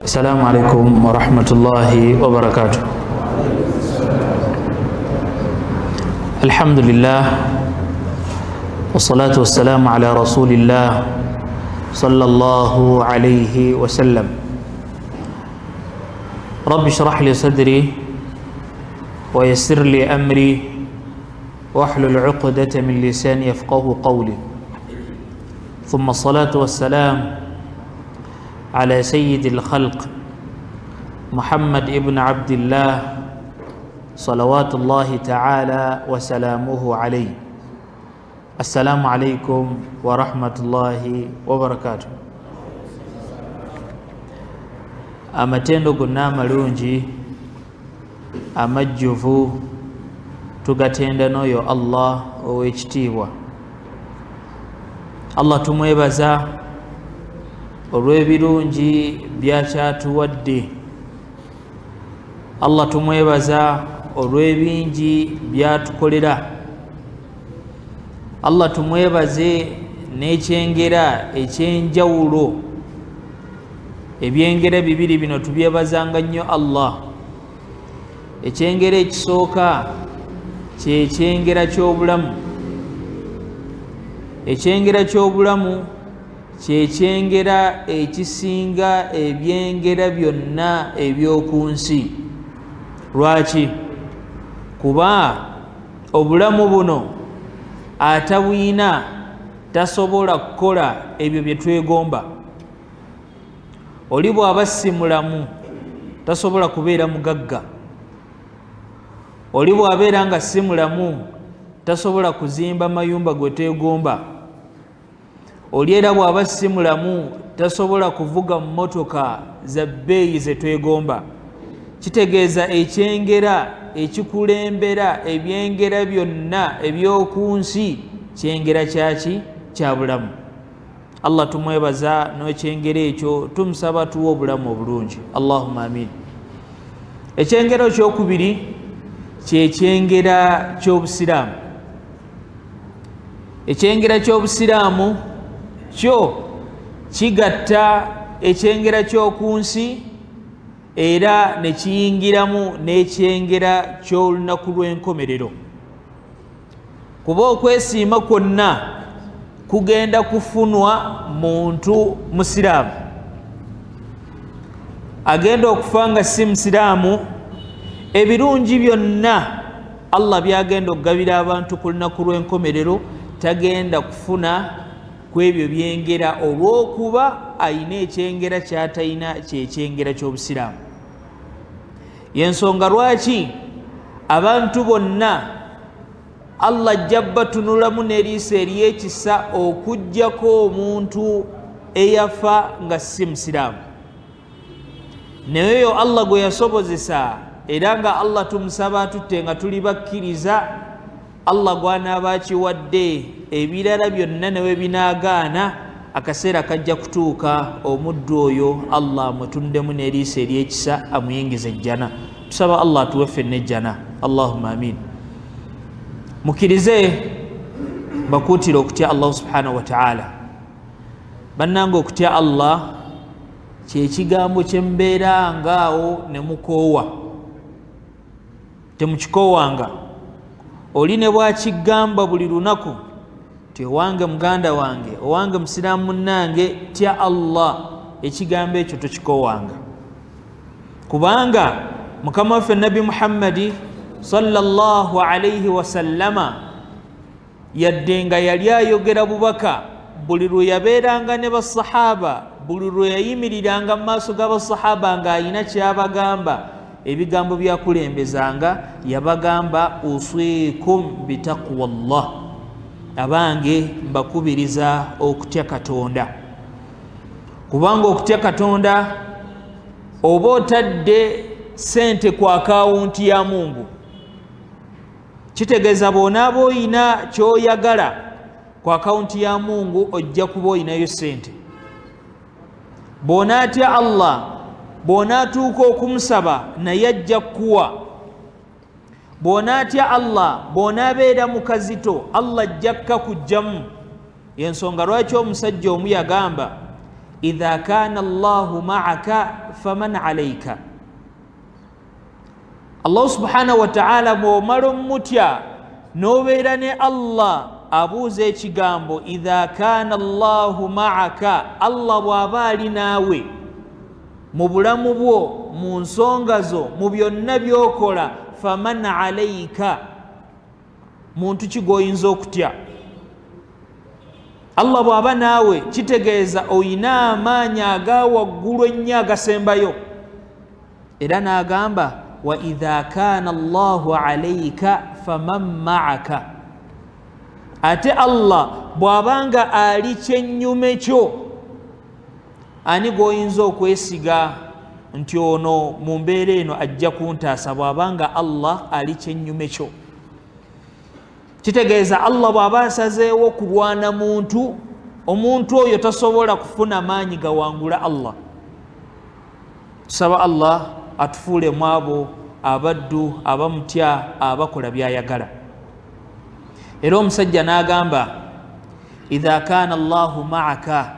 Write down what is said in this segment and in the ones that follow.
السلام عليكم ورحمة الله وبركاته. الحمد لله والصلاة والسلام على رسول الله صلى الله عليه وسلم. رب اشرح لي صدري ويسر لي أمري واحلل عقدة من لساني يفقه قولي، ثم الصلاة والسلام على سيد الخلق محمد ابن عبد الله صلوات الله تعالى وسلامه عليه. السلام عليكم ورحمة الله وبركاته. amatendo gonna amalungi amajjuvu tugatenda n'oyo Allah ow'ekitiibwa. Allah tumwebaza olw'ebirungi byakyatuwadde. Allah tumwebaza olw'ebingi byatukolera. Allah tumwebaze n'ekyengera ekyenjawulo. Ebyengera bibiri bino tubyebazanga nnyo Allah. Ekyengera ekisooka kyekyengera ky'obulamu. Ekyengera ky'obulamu kyekyengera ekisinga ebyengera byonna eby'oku nsi. Lwaki? Kuba obulamu buno atabwina tasobola kukola ebyo bye twegomba. Oli bw'aba si mulamu tasobola kubeera mugagga. Oli bw'abeera nga si mulamu tasobola kuzimba mayumba gwe twegomba. Oli era bw'aba si mulamu tasobola kuvuga mmotoka za bbeeyi ze twegomba. Kitegeeza ekyengera ekikulembera ebyengera byonna eby'oku nsi kyengera kyaki? Kya bulamu. Allah tumwebaza n'ekyengera ekyo, tumusaba tuwe obulamu obulungi. Allahumma amin. Ekyengera ekyokubiri kyekyengera ky'obusiraamu. Ekyengera ky'obusiraamu kyo kigatta ekyengera ky'oku nsi era ne kiyingiramu n'ekyengera ky'olunaku lw'enkomerero. Kuba okwesiima kwonna kugenda kufunwa muntu musiraamu. Agenda okufa nga si musiraamu, ebirungi byonna Allah byagenda okugabira abantu ku lunaku lw'enkomerero tagenda kufuna ku ebyo byengera olw'okuba ayina ekyengera ky'atalina kyekyengera ky'obusiraamu. Y'ensonga lwaki abantu bonna Allah ajja batunulamu n'eriiso ery'ekisa okuggyako omuntu eyafa nga si musiraamu. Naye oyo Allah gwe yasobozesa era nga Allah tumusaba tutte nga tuli bakkiriza, Allah gw'anaaba akiwadde ebirala byonna ne we binaagaana, akaseera kajja kutuuka omuddu oyo Allah amutundemu n'eriiso ery'ekisa amuyingiza ejjana. Tusaba Allah atuwe ffenna ejjana. Allahumma amin. Mukirize bakuutira okutya Allah subhanahu wa ta'ala. Bannanga okutya Allah kyekigambo kye mbeera ngaawo ne mukoowa. Temukikoowanga. Oli ne bwakigamba buli lunaku ti owange muganda wange, owange musiraamu munnange, tya Allah, ekigambo ekyo tokikoowanga. Kubanga Mukama waffe Nabi Muhammadi sallallahu alayhi wasallama yadde nga yali ayogera bubaka buli lwe yabeeranga ne basahaba, buli lwe yayimiriranga mu maaso g'abasahaba ng'ayina kyabagamba, ebigambo byakulembezanga yabagamba uswikum bitaqwallah, abange mbakubiriza okutya Katonda. Kubanga okutya Katonda oba otadde sente ku akawunti ya Mungu, kitegeeza bw'onaaba oyina ky'oyagala ku akawunti ya Mungu ojja kuba oyinayo sente. Bw'onaatya Allah, bw'onaatuuka okumusaba naye ajja kukuwa. Bw'onaatya Allah, bw'onaabeera mu kazito Allah ajja kukakugyamu. Y'ensonga lwaki omusajja omu yagamba إذا كان الله معك فمن عليك. الله سبحانه وتعالى مومر متيا نوبيراني الله أبوزي چigambo إذا كان الله معك الله وابالي ناوي mubulamu bwo mu nsonga zo mu byonna byokola faman alayka muntu kigoyinza okutya. Allah bwaba naawe kitegeeza oyina amaanyi aga waggulu ennyo agasembayo. Era n'agamba wa idha kana Allahu alayka faman ma'aka. Ate Allah bwabanga ali kyennyume kyo ani goyinza okwesiga nti ono mu mbeera eno ajja kuntaasa bwabanga Allah ali kyennyume kyo. Kitegeeza Allah bwaba asazeewo kulwana muntu, omuntu oyo tasobola kufuna maanyi gawangula Allah. Tusaba Allah atufuule mu abo abaddu abamutya abakola byayagala. Era omusajja n'agamba idha kana Allahu ma'aka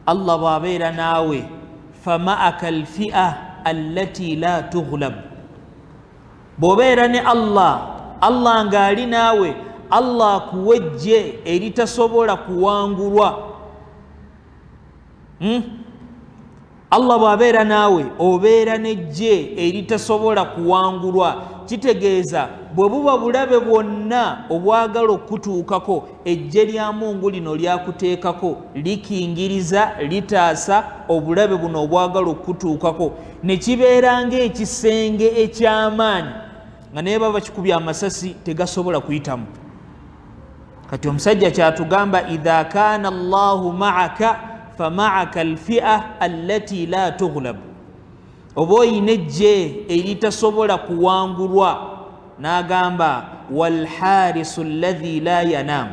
Allah bwabeera naawe fama'aka alfi'a allati la tughlab. Bw'obeera ne Allah ng'ali naawe Allah kuwejje eritasobola kuwangulwa. Allah bw'abeera naawe obeera n'ejje eritasobola kuwangulwa. Kitegeeza bwe buba bulabe bwonna obwagala okutuukako ejje lya Mungu lino lyakuteekako likingiriza litaasa obulabe buno obwagala okutuukako ne kibeera ng'ekisenge eky'amaanyi nga naye baba kikubya amasasi tegasobola kuyitamu. Kati omusajja kyatugamba idha kana Allahu ma'aka fama'aka alfi'a allati la tughlab. Oba oyina ejje eritasobola kuwangulwa. N'agamba walharisu alladhi la yanam.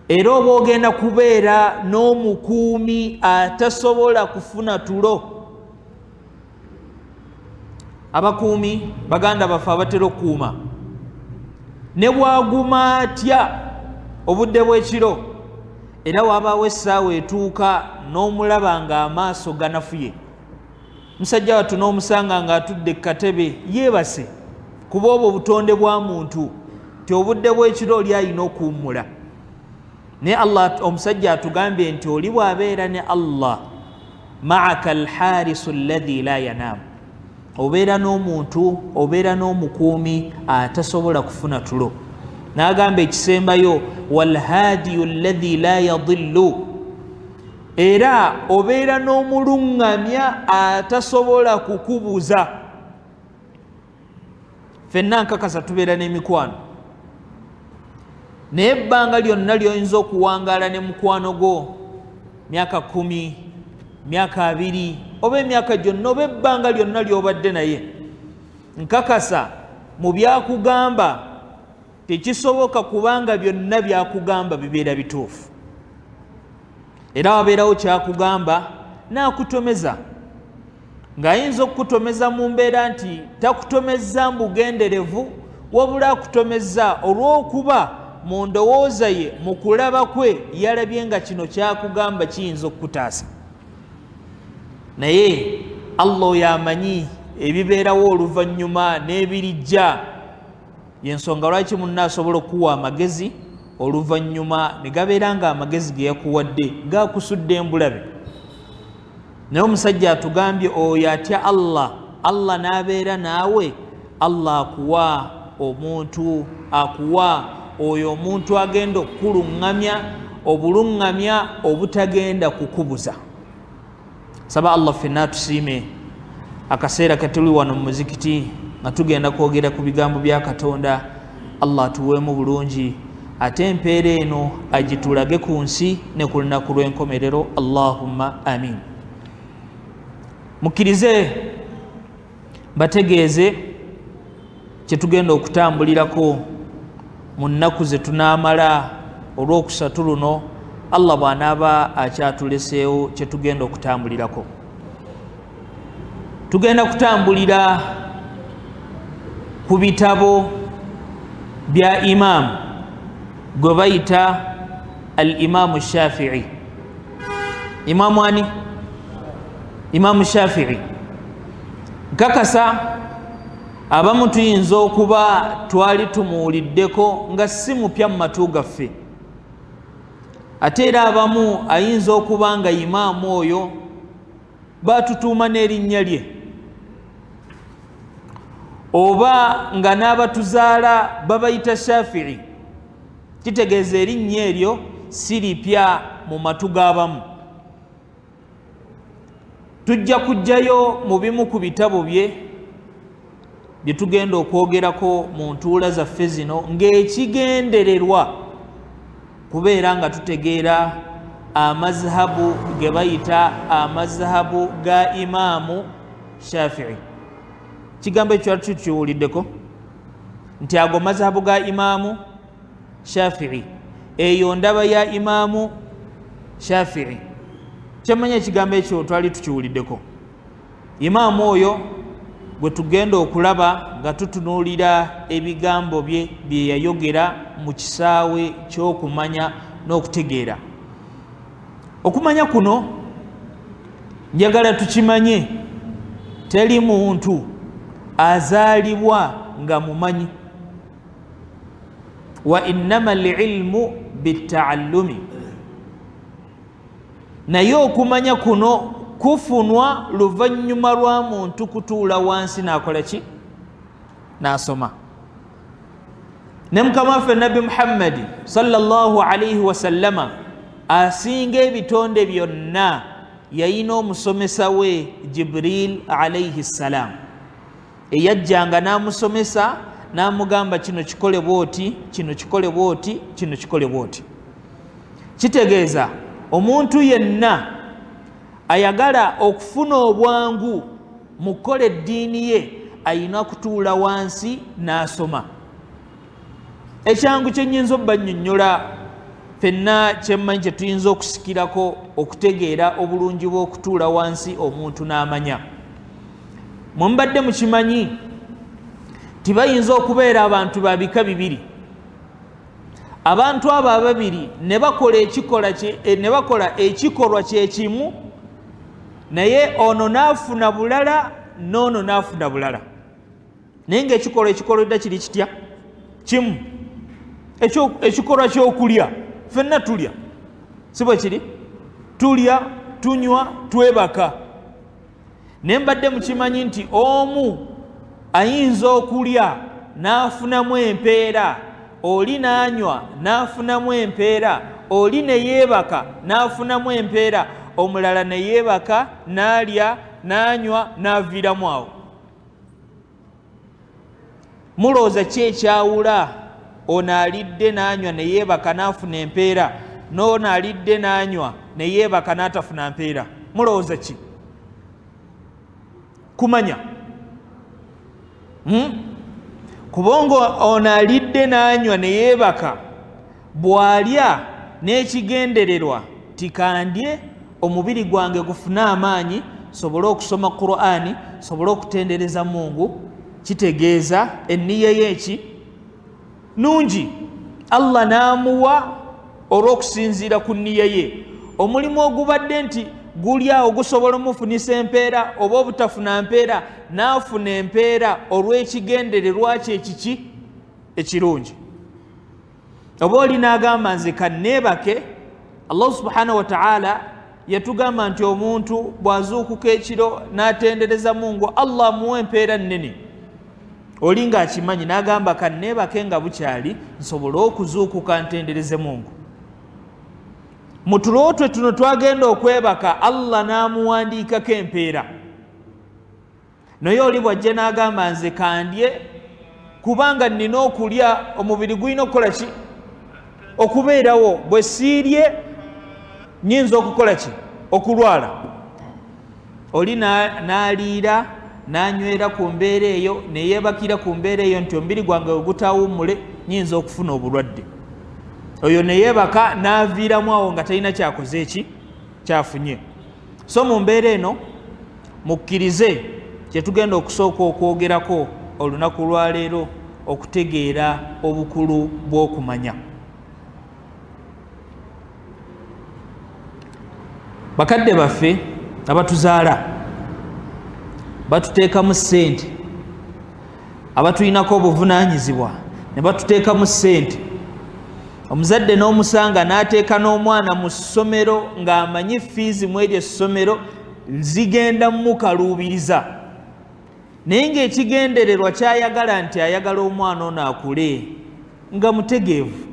Era oba ogenda kubeera n'omukuumi atasobola kufuna tulo. Abakuumi baganda baffe abatera okukuuma ne bwaguma atya obudde bw'ekiro era wabaawo essaawa etuuka n'omulaba ng'amaaso ganafuye. Musajja wattu n'omusanga ng'atudde kkatebe yeebase kuba obwo obutonde bwa muntu ti obudde bw'ekiro oli alina okuwummula. Naye Allah omusajja atugambye nti oli bw'abeera ne Allah ma'aka alharisu alladhi la yanam. Obeera n'omuntu obeera n'omukuumi atasobola kufuna tulo. N'agamba ekisembayo walhadiyu alladhi la yadillu. Era obeera n'omuluŋŋamya atasobola kukubuza. Ffenna nkakasa tubeera n'emikwano naye ebbanga lyonna ly'oyinza okuwangaala ne mukwano gwo myaka 10 myaka 2 oba emyaka gyonna oba ebbanga lyonna ly'obadde naye, nkakasa mu byakugamba tekisoboka kubanga byonna byakugamba bibeera bituufu. Era wabeerawo kyakugamba n'akutomeza ng'ayinza okukutomeza mu mbeera nti takutomeza mbugenderevu wabula akutomeza olw'okuba mu ndowooza ye mu kulaba kwe yalabye nga kino kyakugamba kiyinza okukutaasa. Naye Allah oyo amanyi ebibeerawo oluvannyuma n'ebirijja. Yensonga lwaki munna asobola okuwa amagezi oluvannyuma ne gabeera nga amagezi ge yakuwadde gaakusudde embulabe. Naye omusajja atugambye oyo atya Allah n'abeera naawe, Allah akuwa omuntu, akuwa oyo omuntu agenda okukuluŋŋamya obuluŋŋamya obutagenda kukubuza. Saba Allah ffenna tusiime akaseera katuli wano mu muzikiti nga tugenda kwogera ku bigambo bya Katonda. Allah atuweemu bulungi ate empeera eno agitulage ku nsi ne ku lunaku lw'enkomerero. Allahumma amin. Mukkirize bategeeze kye tugenda okutambulirako mu nnaku ze tunaamala olw'okusatu luno Allah bw'anaaba akyatuleseewo kye tugenda okutambulirako. Tugenda kutambulira ku bitabo bya Imam gwe bayita al Imaamu Shaafi'i. Imamu ani? Imamu Shafi'i. Nkakasa abamu tuyinza okuba twali tumuwuliddeko nga si mupya mu matu gaffe, ate era abamu ayinza okuba nga imaamu oyo batutuuma n'erinnya lye, oba nga n'abatuzaala babayita Shafi'i. Kitegeeza erinnya eryo si lipya mu matu g'abamu. Tujja kujjayo mu bimu ku bitabo bye bye tugenda okwogerako mu ntuula zaffe zino, ng'ekigendererwa kubeera nga tutegeera amazhabu ge bayita amazhabu ga Imaamu Shafi'i. Kigambo ekyo twali tukiwuliddeko nti ago mazhabu ga Imaamu Shafi'i, eyo ndaba ya Imaamu Shafi'i. Kyemanya ekigambo ekyo twali tukiwuliddeko. Imaamu oyo gwe tugenda okulaba nga tutunuulira ebigambo bye bye yayogera mu kisaawe ky'okumanya n'okutegeera. Okumanya kuno njagala tukimanye, teri muntu azaalibwa nga mumanyi. Wa innama al-ilmu bit-ta'allumi. Naye okumanya kuno kufunwa luvannyuma lwa muntu kutuula wansi n'akola ki? N'asoma. Ne Mukama waffe Nabbi Muhammad sallallahu alayhi wa sallama asinga ebitonde byonna yayina omusomesa we Jibril alayhi salam, eyajjanga n'amusomesa n'amugamba kino kikole bwoti, kino kikole bwoti, kino kikole bwoti. Kitegeeza omuntu yenna ayagala okufuna obwangu mu kukola eddiini ye ayina kutuula wansi n'asoma. Ekyangu kye nnyinza obbannyonnyola ffenna kyemmanyi kye tuyinza okusikirako okutegeera obulungi bw'okutuula wansi omuntu n'amanya. Mwe mbadde mukimanyi tibayinza okubeera abantu ba bika bibiri. Abantu abo ababiri ne bakola ekikolwa kye kimu, naye ono n'afuna bulala n'ono n'afuna bulala, naye ng'ekikolwa ekikoleddwa kiri kitya? Kimu. Ekikolwa ky'okulya, ffenna tulya, si bwe kiri? Tulya, tunywa, twebaka. Ne mbadde mukimanyi nti omu ayinza okulya n'afunamu empeera, oli n'anywa n'afunamu empeera, oli ne yeebaka n'afunamu empeera, omulala ne yeebaka n'alya n'anywa n'aviiramu awo. Mulowooza ki ekyawula ono alidde n'anywa ne yeebaka n'afuna empeera, n'ono alidde n'anywa ne yeebaka n'atafuna mpeera? Mulowooza ki? Kumanya. Kubanga ono alidde n'anywa ne yeebaka, bw'alya n'ekigendererwa tikandye omubiri gwange gufune amaanyi sobole okusoma Qur'ani, sobole okutendereza Mungu. Kitegeeza enniya y'eki nungi, Allah n'amuwa olw'okusinziira ku nniya ye. Omulimu ogubadde nti gulya ogusobola omufunisa empeera oba obutafuna mpeera, n'afuna empeera olw'ekigendererwa kye ekiki ekirungi. Oba oli n'agamba nze kanneebake, Allah subhanahu wa ta'ala yatugamba nti omuntu bw'azuukuka ekiro n'atendereza Mungu, Allah amuwa empeera nnene. Oli ng'akimanyi n'agamba kanneebake nga bukyali nsobole okuzuukuka ntendereze Mungu. Mu tulo twe tuno twagenda okwebaka, Allah n'amuwandiikako empeera. Naye oli bw'ajja n'agamba nze kandye kubanga nnina okulya, omubiri gulina okukola ki? Okubeerawo. Bwe siirye nnyinza okukola ki? Okulwala. Oli n'aliira n'anywera ku mbeera eyo, ne yeebakira ku mbeera eyo nti omubiri gwange ogutawummule nnyinza okufuna obulwadde. Oyo ne yeebaka n'aviiramu awo nga talina kyakoze eki kyafunye. So mu mbeera eno mukkirize kye tugenda okusooka okwogerako olunaku lwa leero, okutegeera obukulu bw'okumanya. bakadde baffe abatuzaala batuteekamu ssente, abatulinako obuvunaanyizibwa ne batuteekamu ssente. Omuzadde n'omusanga n'ateeka n'omwana mu ssomero ng'amanyi fiizi mu eryo essomero zigenda mukaluubiriza, naye ng'ekigendererwa kyayagala nti ayagala omwana ono akule nga mutegeevu,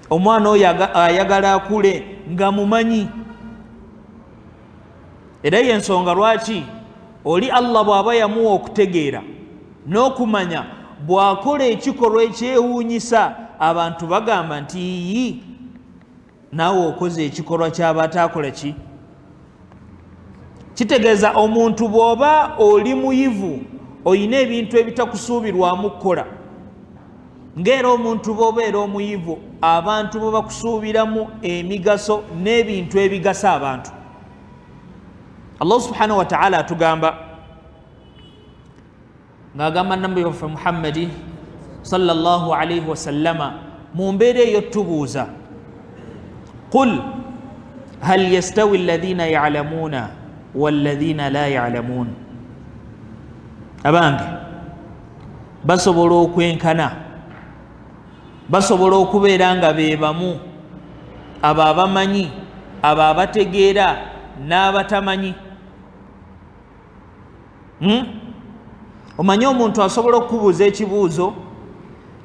omwana oyo ayagala akule nga mumanyi. Era y'ensonga lwaki oli Allah bw'aba yamuwa okutegeera n'okumanya, bw'akola ekikolwa ekyewuunyisa abantu bagamba nti yi naawe okoze ekikolwa ky'aba ataakola ki. Kitegeeza omuntu bw'oba oli muyivu oyina ebintu ebitakusuubirwamu kukola, ng'era omuntu bw'oba era omuyivu abantu bwe bakusuubiramu emigaso n'ebintu ebigasa abantu. Allah subhanahu wa ta'ala atugamba ng'agamba nabbi waffe Muhammadi sallallahu alayhi wa sallama mu mbeera eyo tubuuza, qul hal yastawi alladhina ya'lamuna walladhina la ya'lamun. Abange basobola okwenkana, basobola okubeera nga be bamu, abo abamanyi, abo abategeera n'abatamanyi. Omanyi omuntu asobola okukubuuza ekibuuzo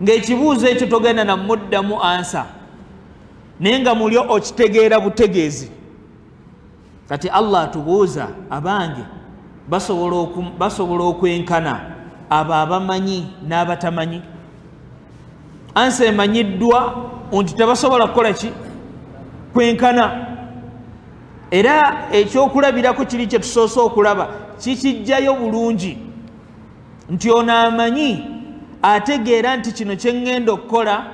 ng'ekibuuzo ekyo togenda namuddamu ansa naye nga mulyo okitegeera butegeezi. Kati Allah atubuuza, abange basobola okwenkana abo abamanyi n'abatamanyi? Ansa emanyiddwa nti tebasobola kukola ki? Kwenkana. Era ekyokulabirako kiri kye tusoose okulaba kikijjayo bulungi nti ono amanyi, ategeera nti kino kye ŋŋenda okukola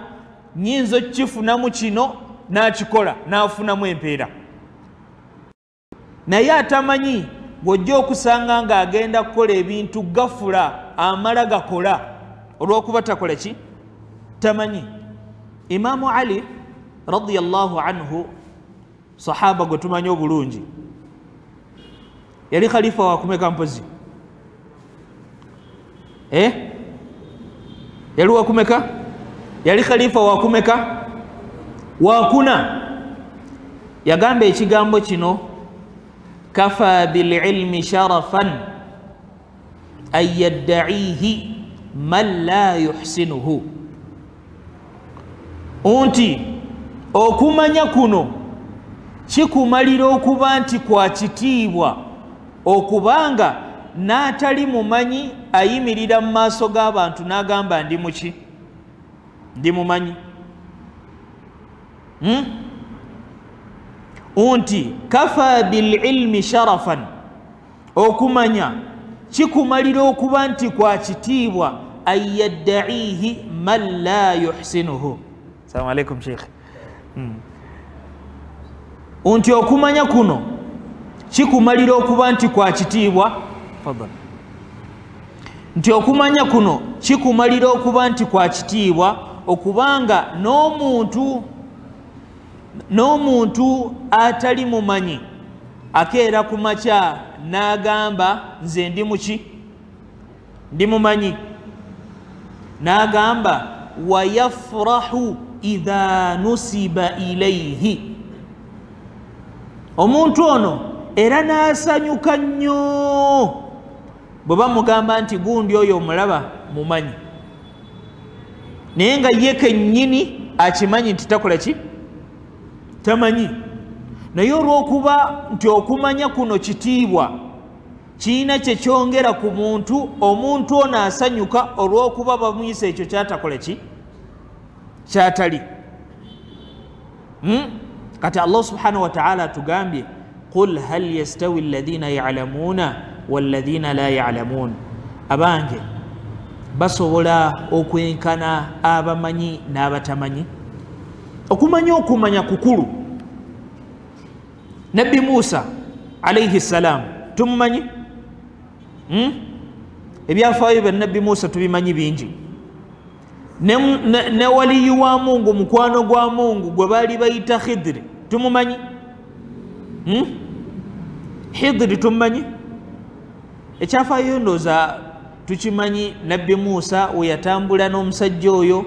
nnyinza okukifunamu kino n'akikola n'afunamu empeera. Naye atamanyi bw'ojja okusanga ng'agenda kukola ebintu gafula amala gakola olw'okuba takola ki? Tamanyi. Imaamu Ali radiyallahu anhu, sahaba gwe tumanyi obulungi, yali khalifa wa kumeka mpozi? Yali wa kumeka? Yali khalifa wa kumeka? Wa kuna. Yagamba ekigambo kino, kafa bil ilmi sharafan an yadda'ihi man la yuhsinuhu. Unti okumanya kuno kikumalira okuba nti kwa kitiibwa okubanga n'atali mumanyi ayimirira mu maaso g'abantu n'agamba ndi muki? Ndi mumanyi. Unti kafa bil ilmi sharafan, okumanya kikumalira okuba nti kwa kitiibwa an yadda'ihi man la yuhsinuhu. Assalamu alaikum Sheikh. Unti okumanya kuno kikumalira okuba nti kwa kitiibwa. Fadhal. Nti okumanya kuno kikumalira okuba nti kwa kitiibwa okubanga n'omuntu atali mumanyi akeera ku makya n'agamba nze ndi muki? Ndi mumanyi. N'agamba wayafrahu idha nusiba ilayhi. Omuntu ono era n'asanyuka nnyo bwe bamugamba nti gundi oyo omulaba mumanyi, naye nga ye kennyini akimanyi nti takola ki? Tamanyi. Naye olw'okuba nti okumanya kuno kitiibwa, kiina kye kyongera ku muntu, omuntu ono asanyuka olw'okuba bamuyisa ekyo kyatakola ki? Kyatali. Kati Allah subhanahu wa ta'ala atugambye, qul hal yastawi alladhina ya'lamuna walladhina la ya'lamun. Abange basobola okwenkana abamanyi n'abatamanyi? Okumanya kukulu. Nabbi Musa alayhi salam tumumanyi? Ebyafaayo bya Nabbi Musa tubimanyi bingi. Ne waliyi wa Mungu, mukwano gwa Mungu gwe baali bayita Khidri tumumanyi? Hidiri tumanyi ekyafaayo ndooza tukimanyi nabbi Musa we yatambula n'omusajja oyo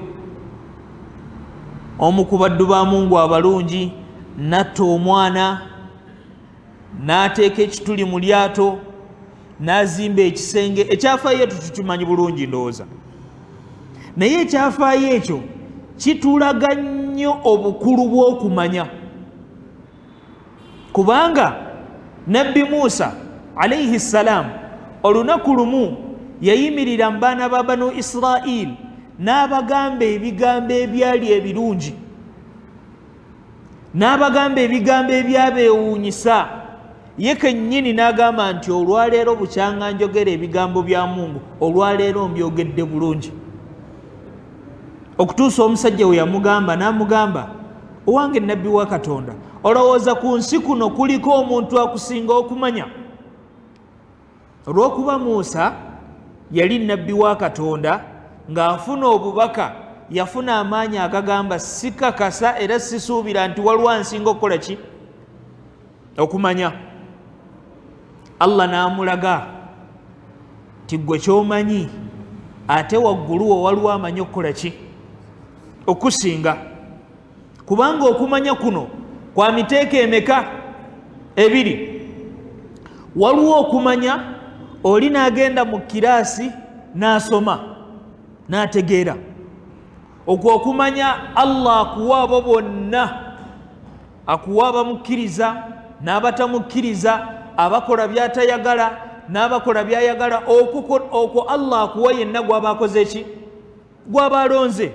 omu ku baddu ba Mungu abalungi natta omwana n'ateeka ekituli mu lyato n'azimba ekisenge ekyafaayo tukimanyi bulungi ndowooza naye ekyafaayo ekyo kitulaga nnyo obukulu bw'okumanya kubanga nabbi Musa alayhi salam olunaku lumu yayimirira mu baana ba Banu Israil n'abagamba ebigambo ebyali ebirungi n'abagamba ebigambo ebyabeewuunyisa ye kennyini n'agamba nti olwaleero bukyanga njogera ebigambo bya Mungu olwaleero mbyogedde bulungi okutuusa omusajja we yamugamba n'amugamba owange nabbi wa Katonda olowooza ku nsi kuno kuliko omuntu akusinga okumanya olw'okuba Musa yali nabbi wa Katonda ng'afuna obubaka yafuna amaanyi agagamba sikakasa era sisuubira nti waliwo ansinga okukola ki okumanya Allah n'amulaga ti ggwe ky'omanyi ate waggulu wo waliwo amanyi okukola ki okusinga kubanga okumanya kuno kwa miteeko emeka ebiri waliwo okumanya oli n'agenda mu kiraasi n'asoma n'ategeera okwo okumanya Allah akuwa abo bonna akuwa abamukkiriza n'abatamukkiriza abakola by'atayagala n'abakola by'ayagala okwo Allah akuwa yenna gw'aba akoze ki gw'aba alonze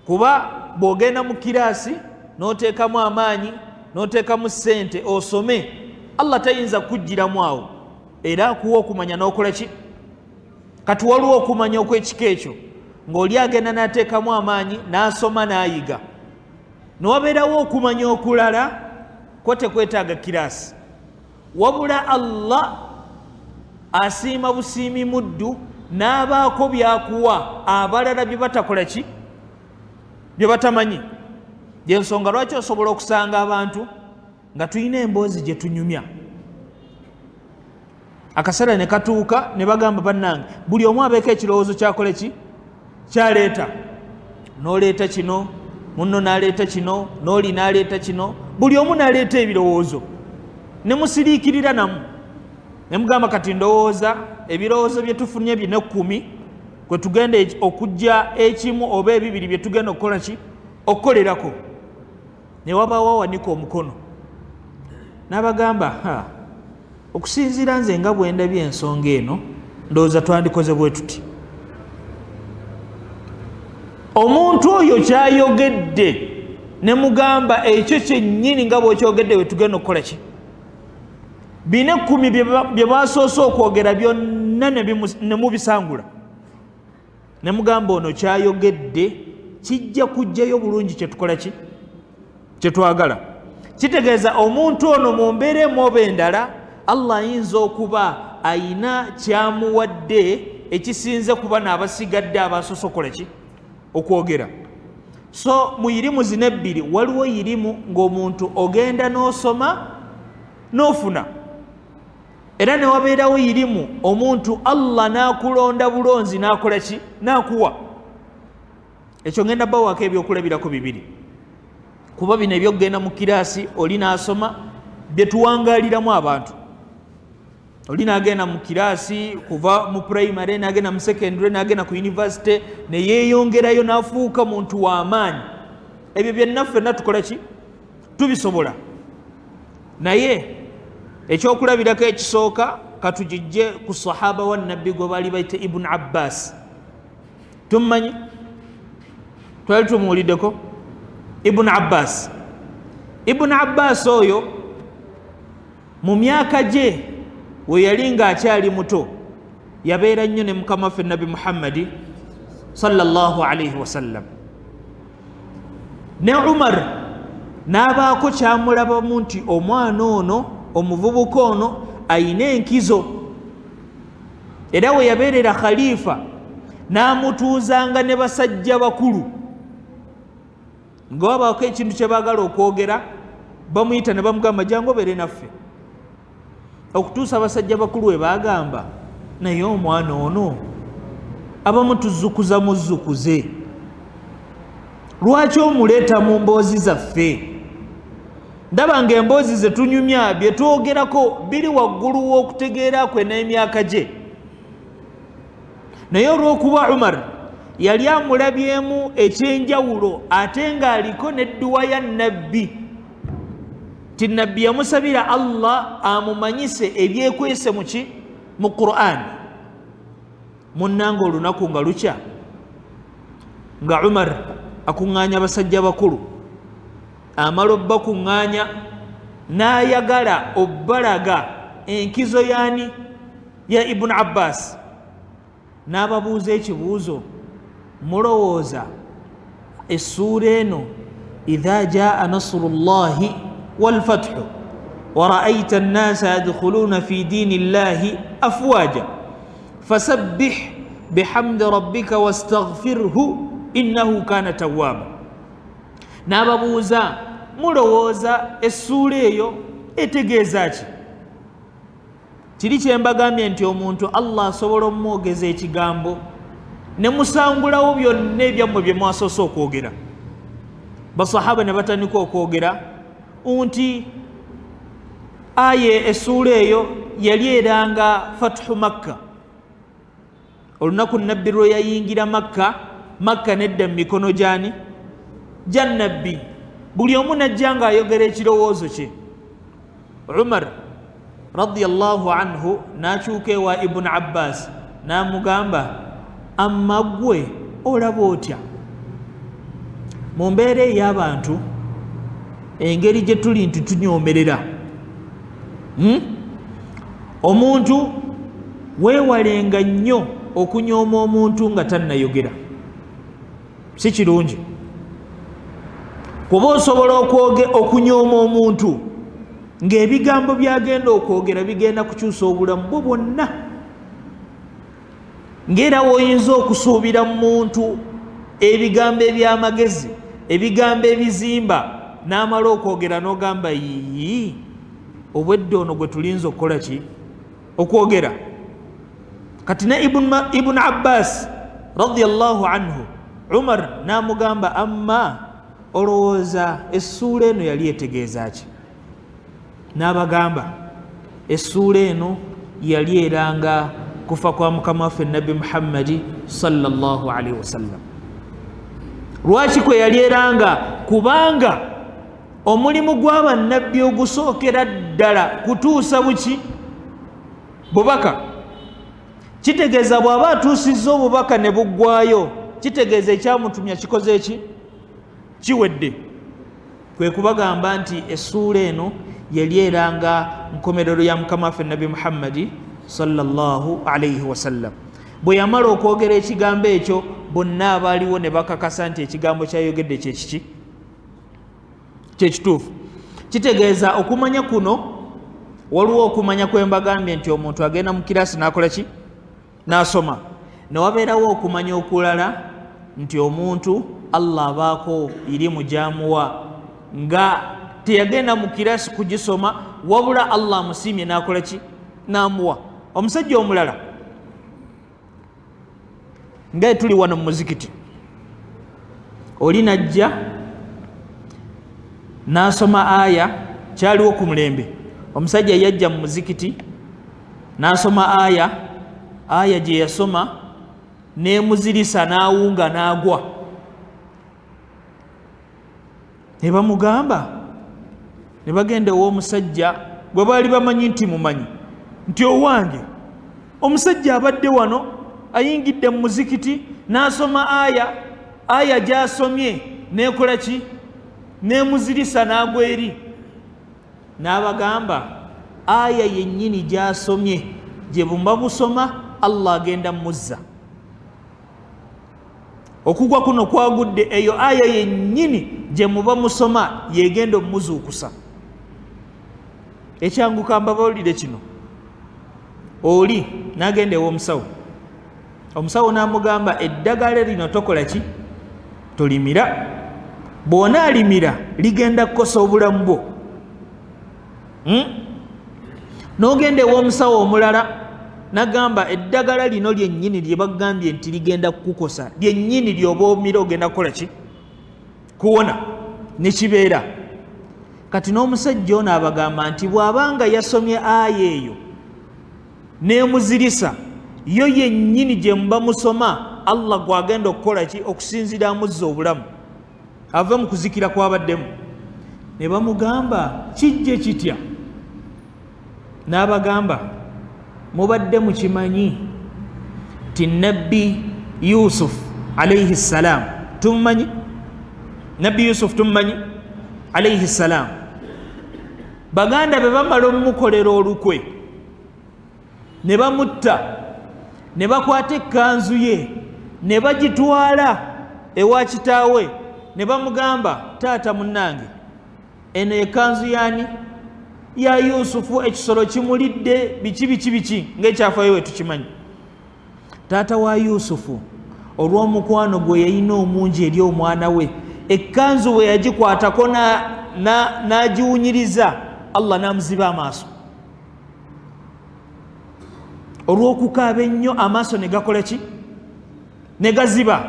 kuba bw'ogenda mu kiraasi n'oteekamu amaanyi n'oteekamu ssente osome Allah tayinza kujjiramu awo era akuwa okumanya n'okola ki kati waliwo okumanya okw'ekika ekyo ng'oli agenda n'ateekamu amaanyi n'asoma n'ayiga n'owabeerawo okumanya okulala kwo tekwetaaga kiraasi wabula Allah asiima busiimi muddu n'abaako byakuwa abalala bye batakola ki bye batamanyi gyensonga lwaki osobola okusanga abantu nga tulina emboozi gye tunyumya akaseera ne katuuka ne bagamba bannange buli omu abeeko ekirowoozo kyakole ki kyaleeta n'oleeta kino munno n'aleeta kino n'oli n'aleeta kino buli omu n'aleeta ebirowoozo ne musiriikirira namu ne mugamba kati ndowooza ebirowoozo bye tufunye bye ne10 kwe tugenda okujja ekimu oba ebibiri bye tugenda okukola ki okukolerako ne wabaawo awanika omukono n'abagamba okusinziira nze nga bwe ndabye ensonga eno ndowooza twandikoze bwe tuti omuntu oyo kyayogedde ne mugamba ekyo kyennyini nga bw'okyogedde we tugenda okukola ki bine 10 bye basoose okwogera byonna ne mubisangula ne mugamba ono kyayogedde kijja kujjayo bulungi kyetukola ki kyetwagala kitegeeza omuntu ono mu mbeera emu oba endala Allah ayinza okuba ayina kyamuwadde ekisinze kuba n'abasigadde abasoose okukola ki okwogera so mu irimu zino ebbiri waliwo irimu ng'omuntu ogenda n'osoma n'ofuna era ne wabeerawo irimu omuntu Allah n'akulonda bulonzi n'akola ki n'akuwa ekyo ngenda bawaako ebyokulabirako bibiri kuba bino ebyokugenda mu kiraasi oli n'asoma bye tuwangaaliramu abantu oli n'agenda mu kiraasi kuva mu primary n'agenda mu secondary n'agenda ku university ne yeeyongerayo n'afuuka muntu w'amaanyi ebyo byonna ffenna tukola ki tubisobola naye ekyokulabirako ekisooka katugijje ku sahaba wa nabbi gwe baali bayita Ibn Abbas tummanyi twali tumuwuliddeko Ibn Abbas oyo mu myaka gye we yali ng'akyali muto yabeera nnyo ne mukama waffe Nabi Muhammadi sallallahu alayhi wasallam ne Umar n'abaako kyamulabamu nti omwana ono omuvubuka ono ayina enkizo era we yabeerera khalifa n'amutuuzanga ne basajja bakulu nga wabaako ekintu kye baagala okwogera bamuyita ne bamugamba jangu obeere naffe okutuusa abasajja bakulu we bagamba naye omwana ono abamu tuzzukuza muzzukuze lwaki omuleeta mu mboozi zaffe ndaba nga emboozi ze tunyumya bye twogerako biri waggulu w'okutegeera kwe n'emyaka gye naye olw'okuba Umar yali amulabyemu ekyenjawulo ate ng'aliko n'edduwa ya nabbi ti nabbi yamusabira Allah amumanyise ebyekwese mu Qur'an munnanga olunaku nga lukya nga Umar akuŋŋaanya abasajja bakulu amala obbakuŋŋaanya n'ayagala obbalaga enkizo yaani ya Ibn Abbas n'ababuuza ekibuuzo mulowooza essuura eno idha jaa nasrullahi walfathu wa ra'ayta an-nasa yadkhuluna fi dinillahi afwaja fasabbih bihamdi rabbika wastaghfirhu innahu kana tawwaba n'ababuuza mulowooza essuula eyo etegeeza ki kiri kye mbagambye nti omuntu Allah asobola omwogeza ekigambo ne musangulawo byonna ebyammwe bye mwasoose okwogera basahaba ne batandika okwogera nti aye essuula eyo yali eranga fathu makka olunaku nabbi lwe yayingira makka nedda mu mikono gyani gya nabbi buli omu najja ng'ayogera ekirowoozo kye Umar radiyallahu anhu n'akyuka ewa Ibn Abbas n'amugamba amma gwe olaba otya mu mbeera ey'abantu engeri gye tuli nti tunyoomerera omuntu weewalenga nnyo okunyooma omuntu nga tannayogera si kirungi kuba osobola okunyooma omuntu ng'ebigambo byagenda okwogera bigenda kukyusa obulamu bwo bwonna ng'era woyinza okusuubira mu muntu ebigambo eby'amagezi ebigambo ebizimba n'amala okwogera n'ogamba yiyi obwedde ono gwe tulinza okukola ki okwogera kati ne Ibn Abbas radiyallahu anhu Umar n'amugamba amma olowooza essuula eno yali etegeeza ki n'abagamba essuula eno yali eranga kufa kwa mukama waffe nabbi Muhammadi sallallahu alaihi wasallam lwaki kwe yali eranga kubanga omulimu gw'abannabbi ogusookera ddala kutuusa buki bubaka kitegeeza bw'aba atuusizza obubaka ne buggwayo kitegeeza ekyamutumya kikoze eki kiwedde kwe kubagamba nti essuula eno yali eranga nkomerero ya mukama waffe nabbi Muhammadi sallallahu alaihi wasallam bwe yamala okwogera ekigambo ekyo bonna abaaliwo ne bakakasa nti ekigambo kyayogedde kyekiki kyekituufu kitegeeza okumanya kuno waliwo okumanya kwe mbagambye nti omuntu agenda mu kirasi n'akola ki n'asoma ne wabeerawo okumanya okulala nti omuntu Allah abaako irimu gyamuwa nga teyagenda mu kirasi kugisoma wabula Allah amusiimye n'akola ki n'amuwa omusajja omulala nga tuli wano mu muzikiti oli najja n'asoma aya kyaliwo ku mulembe omusajja yajja mu muzikiti n'asoma aya gye yasoma n'emuzirisa n'awunga n'agwa ne bamugamba ne bagenda ow'omusajja gwe baali bamanyi nti mumanyi nti owange omusajja abadde wano ayingidde mu muzikiti n'asoma aya gy'asomye n'ekola ki n'emuzirisa n'agwa eri n'abagamba aya yennyini gy'asomye gye bumba busoma Allah agenda muzza okugwa kuno kwagudde eyo aya yennyini gye muba musoma yegenda omuzuukusa ekyanguka mbabawulire kino oli n'agenda ew'omusawo omusawo n'amugamba eddagala lino tokola ki tolimira bw'onaalimira ligenda kukosa obulamu bwo n'ogenda ew'omusawo omulala nagamba eddagala lino lyennyini lye bagambye nti ligenda kukukosa lyennyini lyoba omira ogenda kukola ki kuwona nekibeera kati n'omusajja ono abagamba nti bw'abanga yasomye aya eyo n'emuzirisa yo yennyini gye muba musoma Allah gwagenda okukola ki okusinzira amuzza obulamu ava mu kuzikira kwabaddemu ne bamugamba kijje kitya n'abagamba mubadde mukimanyi ti nabbi Yusuf alayhi salam tummanyi nabbi Yusuf tummanyi alayhi salam baganda be bamala omukolera olukwe ne bamutta ne bakwata ekkanzu ye ne bagitwala ewa kitaawe ne bamugamba taata munnange eno ekkanzu yani ya Yusufu ekisolo kimulidde biki ng'ekyafayo we tukimanyi taata wa Yusufu olw'omukwano gwe yayina omungi eri omwana we ekkanzu we yagikwatako n'agiwunyiriza Allah n'amuziba amaaso olw'okukaaba ennyo amaaso ne gakola ki ne gaziba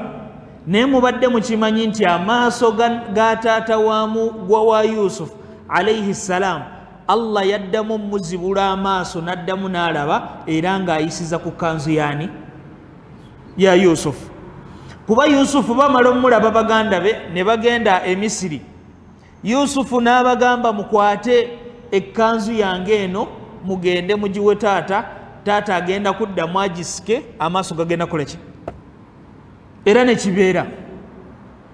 naye mubadde mukimanyi nti amaaso ga taata wa Yusufu alayhi salam Allah yaddamu muzibula amaaso n'addamu n'alaba era ng'ayisiza ku kanzu yani ya Yusufu kuba Yusufu bamala omulaba baganda be ne bagenda e Misiri Yusufu n'abagamba mukwate ekkanzu yange eno mugende mugiwe taata agenda kuddamu agisike amaaso gagenda kola ki era ne kibeera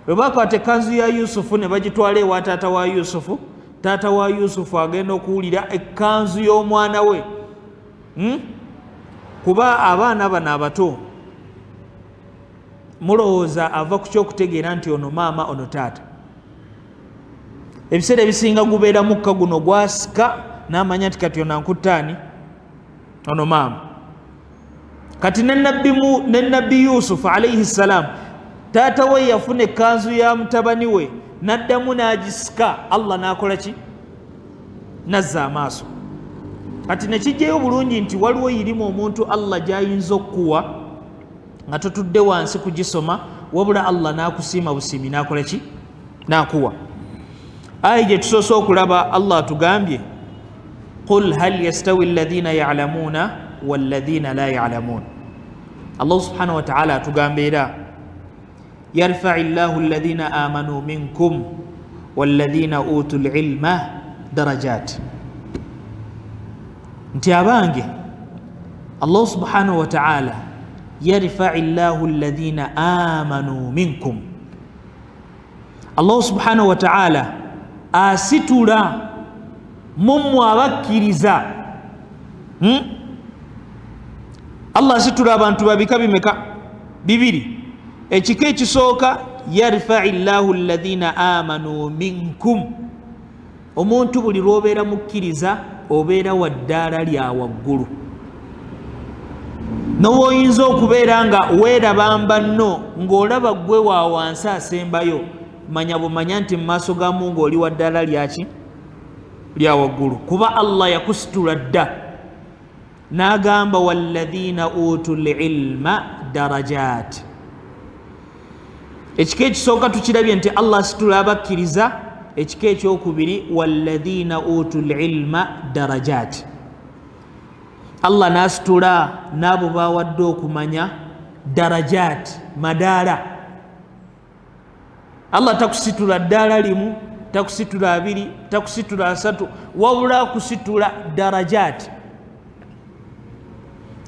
bwe bakwata ekkanzu ya Yusufu ne bagitwala ewa taata wa Yusufu taata wa Yusufu agenda okuwulira ekkanzu y'omwana we kuba abaana bano abato mulowooza ava ku kyokutegeera nti ono maama ono taata ebiseera ebisinga gubeera mukka guno gwasika n'amanya nti kati ono ankuttaani ono maama kati ne nabbi Yusufu alayhi salam taata we yafuna ekkanzu ya mutabani we n'addamu n'agisika Allah n'akola ki nazza amaaso kati nekijjayo bulungi nti waliwo yirimu omuntu Allah gy'ayinza okukuwa nga totudde wansi kugisoma wabula Allah n'akusiima busiimi n'akola ki n'akuwa ayi gye tusoose okulaba Allah atugambye qul hal yastawi alladhina ya'lamuna walladhina la ya'lamun Allah subhanahu wa ta'ala atugamba era yarfa'i Allahu alladhina amanu minkum walladhina utul ilma darajat nti abange Allah subhanahu wa ta'ala yarfa'i Allahu alladhina amanu minkum Allah subhanahu wa ta'ala asitula mumwe abakkiriza Allah asitula abantu babika bimeka bibiri ekika ekisooka yarfa'i Allahu alladhina amanu minkum omuntu buli lwobeera mukkiriza obeera wa ddaala lya waggulu n'owoyinza okubeera nga weerabamba nno ng'olaba ggwe wa wansi asembayo manya bumanya nti mu maaso ga Mungu oli wa ddaala lyaki lya waggulu kuba Allah yakusitula dda n'agamba walladhina utul ilma darajat ekika ekisooka tukirabye nti Allah asitula abakkiriza ekika ekyokubiri walladhina utul ilma darajat Allah n'asitula n'abo bawadde okumanya darajat madaala Allah takusitula ddaala limu takusitula abiri takusitula asatu wabula akusitula darajat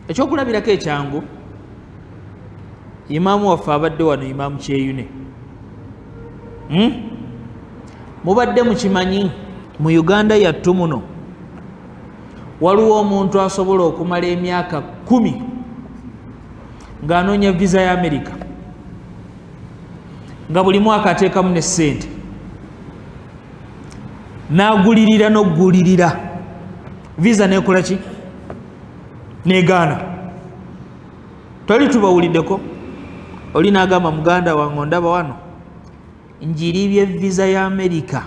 ekyokulabirako ekyangu imaamu waffe abadde wano imaamu Kyeyune mubadde mukimanyi mu Uganda yattu muno waliwo omuntu asobola okumala emyaka 10 ng'anoonya visa ya America nga buli mwaka ateekamu ne ssente n'agulirira n'okugulirira visa nekola ki negaana toli tubawuliddeko oli n'agamba muganda wange ondaba wano njiribye visa ya America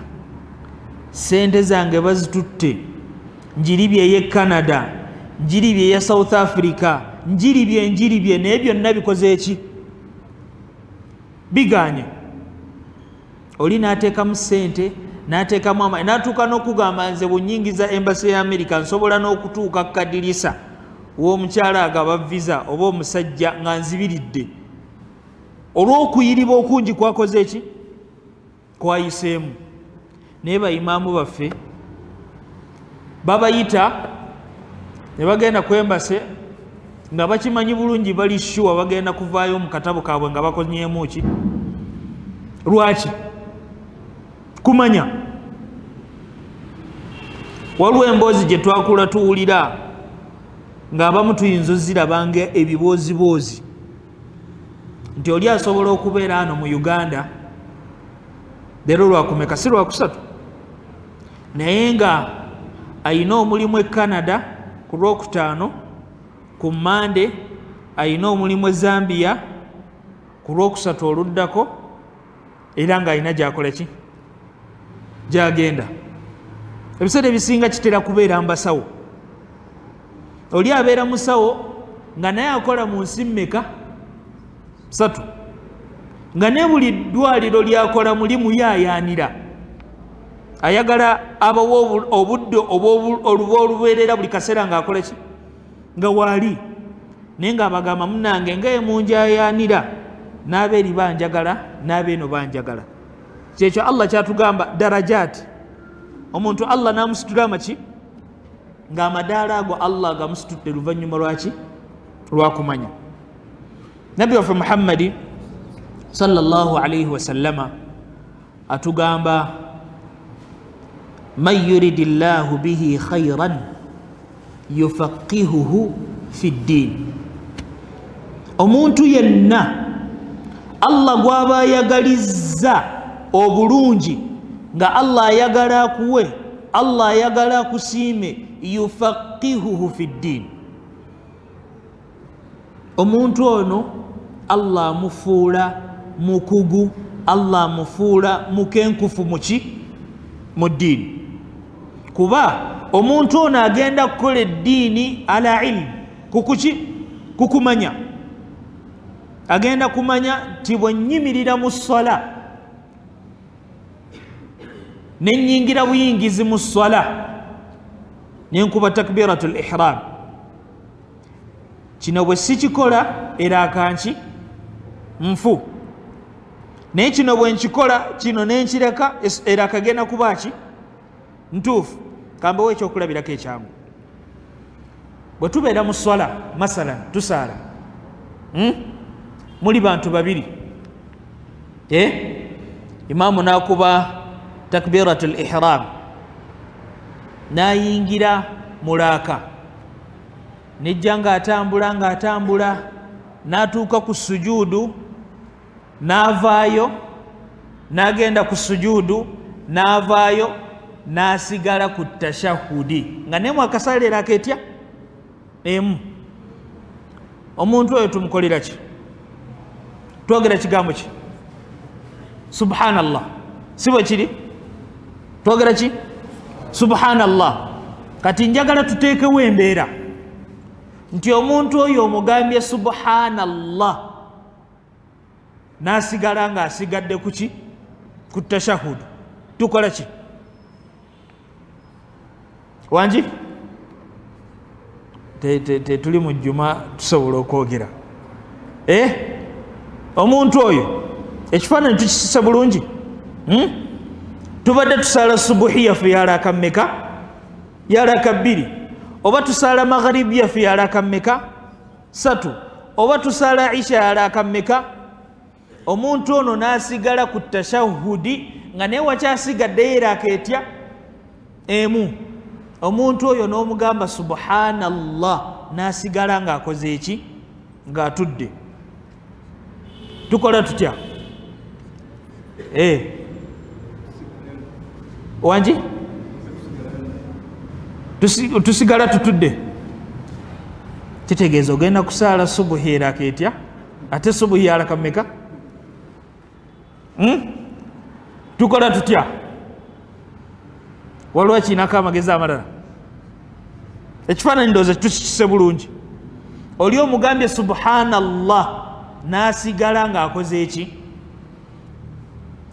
sente zange bazitutte njiribye ye Canada, njiribye ye South Africa, njiribye naye byonna bikoze eki biganye. Oli n'ateekamu ssente n'ateekamu amaanyi n'atuuka n'okugamba nze bunyingiza embasi ya America nsobola n'okutuuka kadirisa w'omukyala agaba visa oba omusajja nga nzibiridde. Olw'okuyiriba okungi kwakoze eki kwayiseemu. Naye bayimaamu baffe babayita ne bagenda ku embasi nga bakimanyi bulungi bali sure bagenda kuvaayo mu katabo kaabwe nga bakonyeemu ki. Lwaki? Kumanya. Waliwo emboozi gye twakula tuwulira ng'abamu tuyinza ozirabanga ebibooziboozi nti oli asobola okubeera hano mu Uganda leero lwakumeka si lwakusatu naye nga ayina omulimu e Canada ku Lwokutaano, ku Mande ayina omulimu e Zambia ku Lwokusatu oluddako, era ng'ayina gy'akola ki gy'agenda. Ebiseera ebisinga kitera kubeera mbasawo. Oli abeera musawo nga naye akola mu nsi mmeka? 3. Nga ne buli ddwaliro lyakola mulimu yaayaanira. Ayagala abawo obudde oluba olubeerera buli kaseera ng'akola ki? Nga waali. Naye ng'abagamba munnange nga emunjaayaanira n'abeeri banjagala n'abeeno banjagala. Kyekyo Allah kyatugamba darajaati. Omuntu Allah n'amusitula amaki? Ng'amadaala ago Allah agamusitudde luvannyuma lwaki? Lwakumanya. Nabbi waffe Muhammadi sallallahu alayhi wa sallama atugamba man yuridillahu bihi khayran yufaqihuhu fi ddin. Omuntu yenna Allah gw'aba ayagalizza obulungi nga Allah ayagala akuwe, Allah ayagala akusiime, yufaqihuhu fi ddin. Omuntu ono Allah amufuula mukugu, Allah amufuula mukenkufu muki? Mu ddiini. Kuba omuntu ono agenda kukola eddiini ala ilmu, kukuki? Kukumanya. Agenda kumanya nti bwe nnyimirira mu ssala ne nnyingira buyingizi mu ssala ne nkuba takbiratul ihram, kino bwe sikikola era akanki nfu, naye kino bwe nkikola kino ne nkireka era akagenda kuba ki ntuufu. Kambawo ekyokulabirako ekyangu. Bwe tubeera mu ssala masalan tusaala muli bantu babiri, imaamu n'akuba takbiratul ihram n'ayingira mulaaka, nejja ng'atambula n'atuuka ku sujuudu n'avaayo, n'agenda ku sujuudu n'avaayo, n'asigala ku tashahudi nga nemu akasalira aketya emu. Omuntu oyo tumukolera ki? Twogera kigambo ki? Subhanallah. Si bwe kiri? Twogera ki? Subhanallah. Kati njagala tuteekewo embeera nti omuntu oyo omugambye subhanallah n'asigala ng'asigadde ku ki? Ku tashahudu. Tukola ki? Wangi? Tuli mu jjuma tusobola okwogera. Omuntu oyo ekifaananyi tukisisa bulungi. Tubadde tusaala subuhi yaffe yalaaka mmeka? Yalaaka 2. Oba tusaala magharibi yaffe yalaaka mmeka? 3. Oba tusaala isha yalaaka mmeka? Omuntu ono n'asigala ku tashahudi nga naye wakyasigadde yalaaka etya? Emu. Omuntu oyo n'omugamba subhanallah n'asigala ng'akoze eki? Ng'atudde. Tukola tutya? Wangi? Tusigala tutudde. Kitegeeza ogenda kusaala subuhi eraka etya? Ate subuhi yalaka mmeka? Tukola tutya? Waliwo kiinako amagezi amalala? ekifaananyi ndowooza tukikise bulungi. Oli omugambye subhanallah n'asigala ng'akoze eki?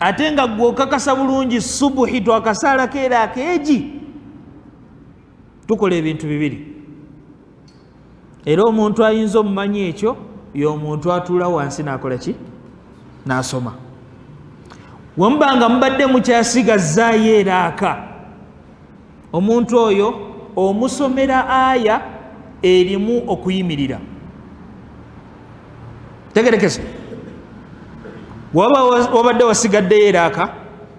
Ate nga gwe okakasa bulungi subuhi twakasaala keera akeegi. Tukola ebintu bibiri. Era omuntu ayinza omumanyi ekyo y'omuntu atuula wansi n'akola ki? N'asoma. Wemuba nga mubadde mukyasigazzaayo eraaka, omuntu oyo omusomera aya erimu okuyimirira. Tegerekese. Wabadde wasigaddeyo eraaka,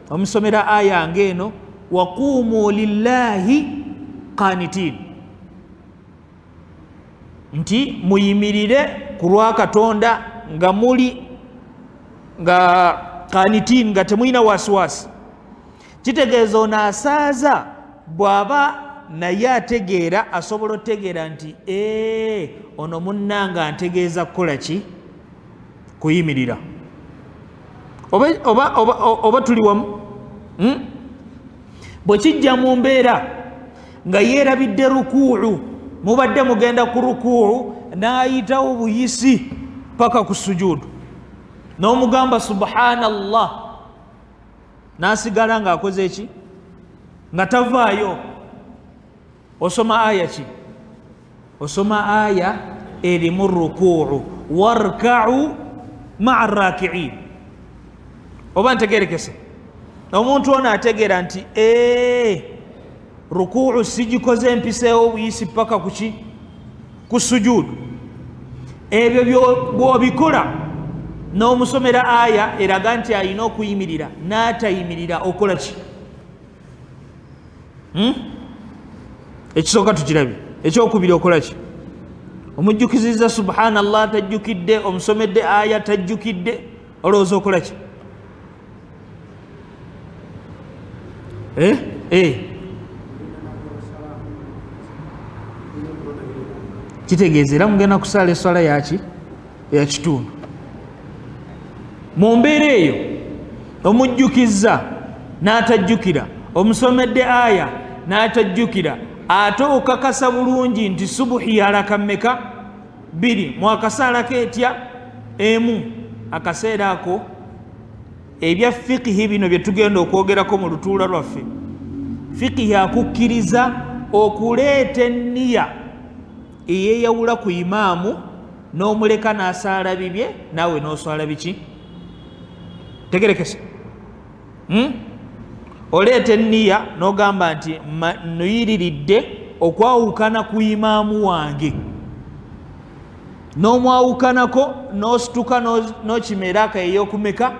omusomera aya ng'eno, waquumu lillahi qanitin, nti muyimirire ku lwa Katonda nga muli nga qanitin, nga temulina wasiwasi. Kitegeeza ono asaaza bw'aba naye ategeera, asobola otegeera nti ono munnanga antegeeza kukola ki? Kuyimirira. Oba tuli wamu? Bwe kijja mu mbeera nga yeerabidde rukuu, mubadde mugenda ku rukuu n'ayitawo buyisi paka ku sujuudu, n'omugamba subhanallah, n'asigala ng'akoze eki? Nga tavaayo. Osoma aya ki? Osoma aya erimu rukuu, warka'u ma'a raki'in. Oba ntegerekese? Omuntu ono ategeera nti rukuu sigikoze mpiseewo buyisi paka kuki? Ku sujuudu. Ebyo bw'obikola n'omusomera aya eraga nti alina okuyimirira, n'atayimirira okola ki? Ekisooka tukirabye. Ekyokubiri okola ki? Omujjukizizza subhanallah tajjukidde, omusomedde aya tajjukidde, olowooza okola ki? Kitegeeza era mugenda kusaala eswala yaki? Ya kitundu. Mu mbeera eyo omujjukizza n'atajjukira, omusomedde aya n'atajjukira, ate okakasa bulungi nti subuhi yalaka mmeka? 2. Mwakasaalako etya? 1. Akaseera ako ebya fiqhi bino bye tugenda okwogerako mu lutuula lwaffe, fiqhi akukkiriza okuleeta enniya eyeeyawula ku imaamu, n'omuleka n'asaala bibye, naawe n'oswala biki? Tegerekese. Oleeta enniya n'ogamba nti nuyiriridde okwawukana ku imaamu wange, n'omwawukanako n'osituka n'okimera aka ey'okumeka?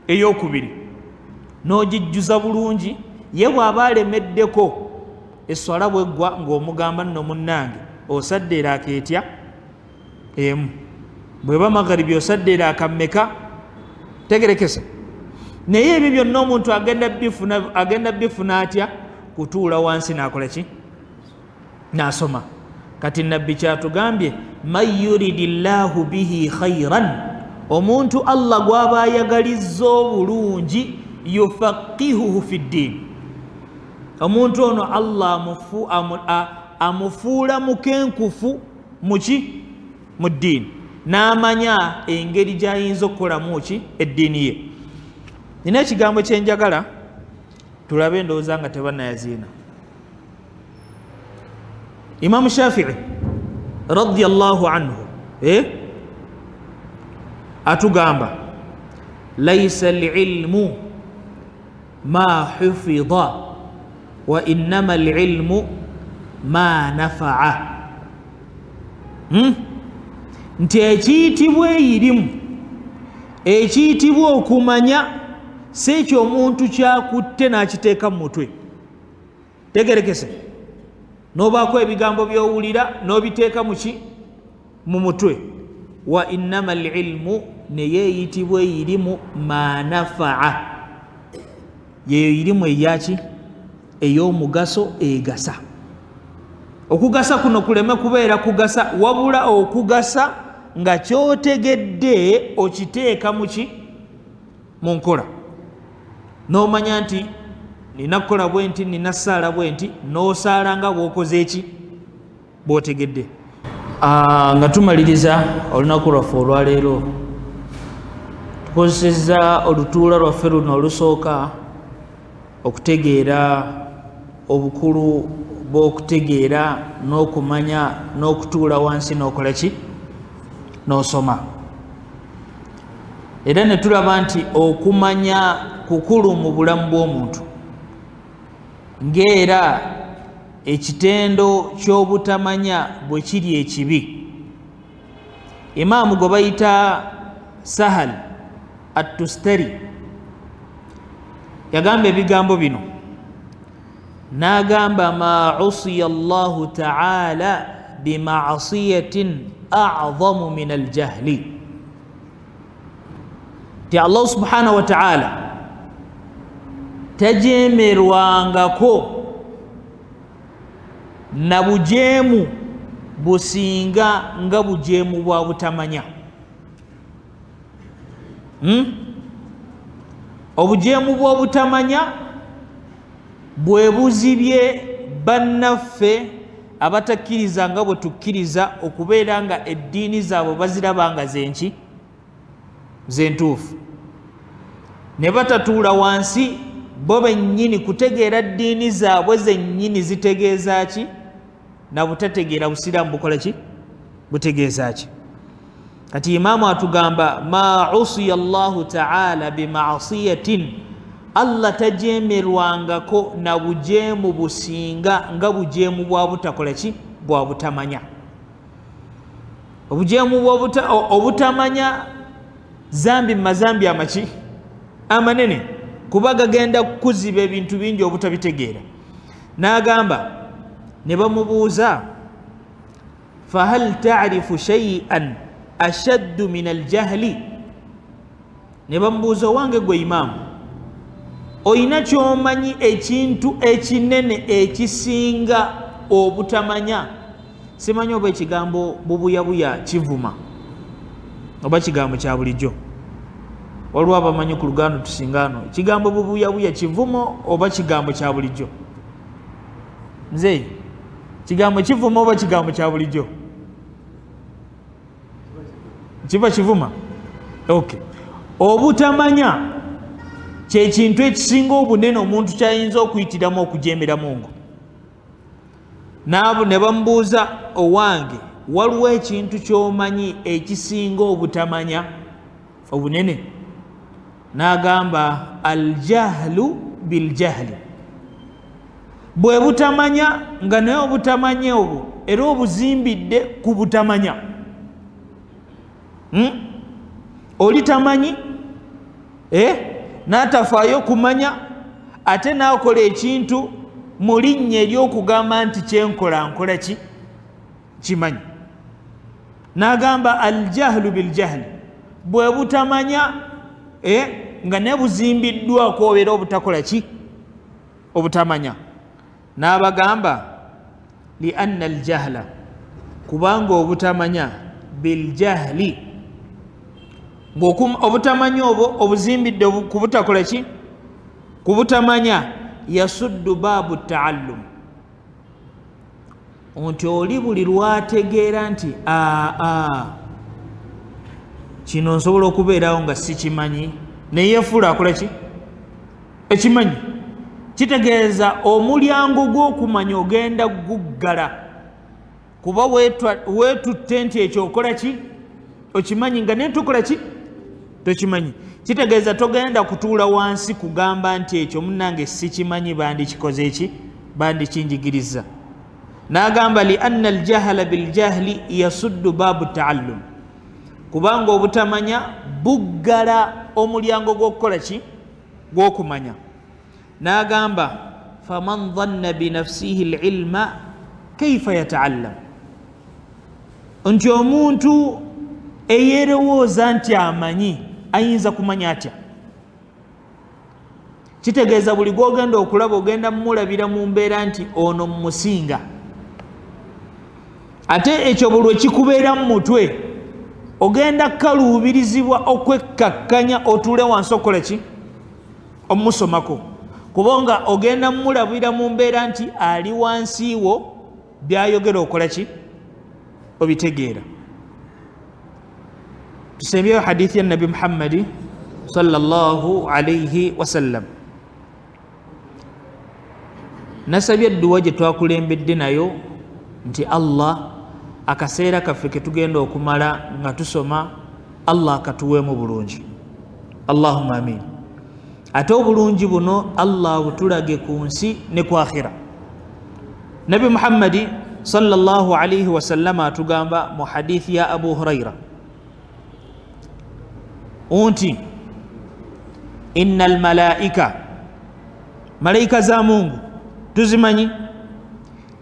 Ey'okubiri. N'ogijjuza bulungi, ye bw'aba alemeddeko eswala bweggwa ng'omugamba nno munnange osadde eraaka etya? 1. Bw'eba magharibi osadde eraaka mmeka? Tegerekese. Naye ebyo byonna omuntu agenda bifuna atya? Kutuula wansi n'akola ki? N'asoma. Kati nabbi kyatugambye, man yuridillahu bihi khayran, omuntu Allah gw'aba ayagalizza obulungi, yufaqihuhu fi ddiin, omuntu ono Allah amufuula mukenkufu muki? Mu ddiini, n'amanya engeri gy'ayinza okukolamu ki? Eddiini ye. Nina ekigambo kyenjagala tulabe, ndowooza nga tebannayaziina. Imaamu Shafii radiyallahu anhu atugamba, laysa al-ilmu ma hufidha wa innama al-ilmu ma nafa'a. Nti ekiyitibwa eyirimu, ekiyitibwa okumanya, si ekyo omuntu kyakutte n'akiteeka mu mutwe. Tegerekese. N'obaako ebigambo by'owulira n'obiteeka muki? Mu mutwe. Wa innama al-ilmu, naye eyitibwa eyirimu ma nafa'a, yeyo irimu eyaki? Ey'omugaso egasa. Okugasa kuno kuleme kubeera kugasa, wabula okugasa nga kyotegedde okiteeka muki? Mu nkola. N'omanya nti nina kukola bwe nti, nina ssaala bwe nti, n'osaala nga bw'okoze eki? bwotegedde. Nga tumaliriza olunaku lwaffe olwaleero tukozesezza olutuula lwaffe luno olusooka okutegeera obukulu bw'okutegeera n'okumanya n'okutuula wansi n'okola ki n'osoma, era ne tulaba nti okumanya kukulu mu bulamu bw'omuntu, ng'era ekitendo ky'obutamanya bwe kiri ekibi. Imaamu gwe bayita Sahal At-Tustari yagamba ebigambo bino, n'agamba ma usiya Allahu ta'ala bima'asiyatin a'zamu min al-jahli, ti Allah subhanahu wa ta'ala tajemerwangako na bujeemu businga nga bujeemu bwa butamanya. Obujeemu bw'obutamanya bwe buzibye bannaffe abatakkiriza nga bwe tukkiriza okubeera nga eddiini zaabwe baziraba nga zenki zentuufu, ne batatuula wansi bo bennyini kutegeera ddiini zaabwe zennyini zitegeeza ki na butategeera busiraamu bukola ki butegeeza ki. Kati imaamu atugamba ma usiya Allahu ta'ala bima'asiyatin, Allah tajemerwangako na bujeemu businga nga bujeemu bwa butakola ki bwa butamanya. Obujeemu obutamanya zambi mazambi amaki amanene, kuba gagenda kuziba ebintu bingi obutabitegeera. N'agamba ne bamubuuza fahal ta'rifu shay'an ashaddu min aljahli, ne bamubuuza wange gwe imaamu oyina kyomanyi ekintu ekinene ekisinga obutamanya? Simanyi oba ekigambo bubuyabuya kivuma oba kigambo kya bulijjo. Waliwo abamanyi ku Luganda tusingano kigambo bubuyabuya kivumo oba kigambo kya bulijjo? Nze kigambo kivumo oba kigambo kya bulijjo? Kiba kivuma. Okay. Obutamanya kye kintu ekisinga obunene omuntu kyayinza okuyitiramu okujemeramu ngo. Naabo ne bamubuuza owange waliwo ekintu ky'omanyi ekisinga obutamanya obunene? N'agamba aljahlu biljahli, bwe butamanya nga naye obutamanya obwo era obuzimbidde ku butamanya. Oli tamanyi n'atafaayo kumanya ate n'akola ekintu mu linnya ery'okugamba nti kyenkola nkola ki kimanyi. N'agamba aljahlu biljahli, bwe butamanya nga ne buzimbiddwako obeera obutakola ki obutamanya. N'abagamba li anna aljahla, kubanga obutamanya biljahli, obutamanya obwo obuzimbidde ku butakola ki ku butamanya, yasuddu baabu taallum, nti oli buli lwategeera nti kino nsobola okubeerawo nga sikimanyi neyeefuula akola ki ekimanyi, kitegeeza omulyango gw'okumanya ogenda guggala, kuba weetutte nti ekyo okola ki okimanyi nga naye tokola ki tokimanyi. Kitegeeza togenda kutuula wansi kugamba nti ekyo munnange sikimanyi bandikikoze ki bandikinjigiriza. N'agamba li anna aljahala biljahli yasuddu baabu taallum, kubanga obutamanya buggala omulyango gw'okukola ki gw'okumanya. N'agamba faman dhanna binafsihi alilma kaifa yataallam, nti omuntu eyeerowooza nti amanyi ayinza kumanya atya? Kitegeeza buli gw'ogenda okulaba ogenda mumulabira mu mbeera nti ono mumusinga, ate ekyo buli ekikubeera mu mutwe ogenda kaluubirizibwa okwekkakkanya otuule wansi okola ki omusomako, kubanga ogenda mumulabira mu mbeera nti ali wansi wo byayogera okola ki obitegeera. Tusembyeyo hadithi ya Nabi Muhammadi sallallahu alayhi wasallam. Nasabye edduwa gye twakulembedde nayo nti Allah akaseera kaffe ke tugenda okumala nga tusoma Allah akatuweemu bulungi. Allahumma amin. Ate obulungi buno Allah butulage ku nsi ne ku akhira. Nabi Muhammadi sallallahu alayhi wasallam atugamba mu hadithi ya Abu Huraira unti innal malaika za Mungu tuzimanyi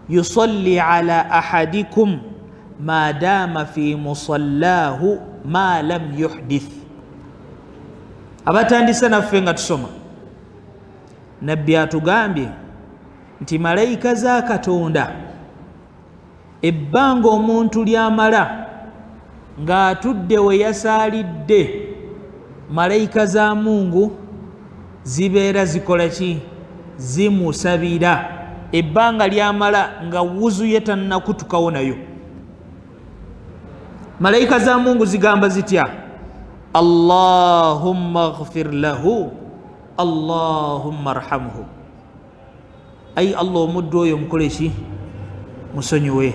yusalli ala ahadikum ma dama fi musallahu ma lam yuhdith. Abatandise naffe nga tusoma nabbi atugambye nti malaika za Katonda ebbanga omuntu lyamala ng'atudde we yasaalidde, malaika za Mungu zibeera zikola ki? Zimusabira ebbanga lyamala nga wuzu ye tannakutukawo nayo. Malaika za Mungu zigamba zitya? Allahumma ghfir lahu, Allahumma arhamhu. Ay Allah omuddu oyo mukole ki? Musonyiwe.